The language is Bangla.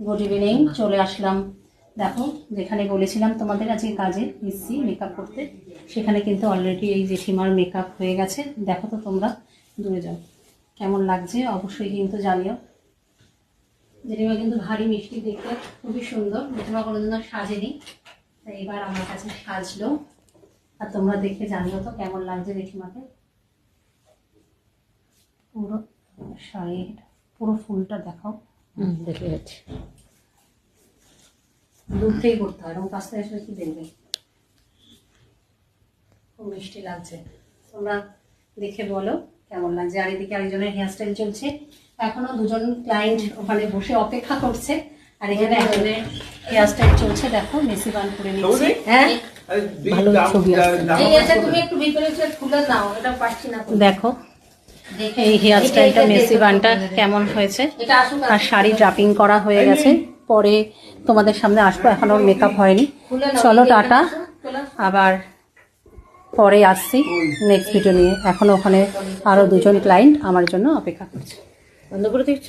Good evening. চলে আসলাম, দেখো যেখানে বলেছিলাম তোমাদের আজকে কাজে এসছি মেকআপ করতে, সেখানে কিন্তু অলরেডি এই জেঠিমার মেকআপ হয়ে গেছে। দেখো তো তোমরা, দূরে যাও, কেমন লাগছে অবশ্যই কিন্তু জানিও। জেঠিমা কিন্তু ভারী মিষ্টি দেখতে, খুবই সুন্দর। জেঠিমা কোনোদিনও সাজেনি, তাই এবার আমার কাছে সাজলো। আর তোমরা দেখে জানিও তো কেমন লাগছে জেঠিমাকে। পুরো শাড়ি, পুরো ফুলটা দেখাও। দেখে যাচ্ছে, দূর থেকে করতে হয়, এবং কাছ থেকে এসে কি দেখবে, খুব মিষ্টি লাগছে। তোমরা দেখে বলো কেমন লাগছে। আর এদিকে আরেকজনের হেয়ারস্টাইল চলছে, এখনো দুজন ক্লায়েন্ট ওখানে বসে অপেক্ষা করছে। আর এখানে একজনের হেয়ারস্টাইল চলছে, দেখো মেসি বান করে নিচ্ছে। হ্যাঁ ভালো ছবি আসছে। তুমি একটু ভিতরে খুলে নাও, এটা পাচ্ছি না। দেখো এই হেয়ারস্টাইলটা মেসি বানটা কেমন হয়েছে। আর শাড়ি ড্রাপিং করা হয়ে গেছে, পরে তোমাদের সামনে আসবো, এখন ওর মেকআপ হয়নি। চলো টাটা, আবার পরে আসছি নেক্সট ভিডিও নিয়ে। এখন ওখানে আরো দুজন ক্লায়েন্ট আমার জন্য অপেক্ষা করছে। বন্ধ করে দিচ্ছ।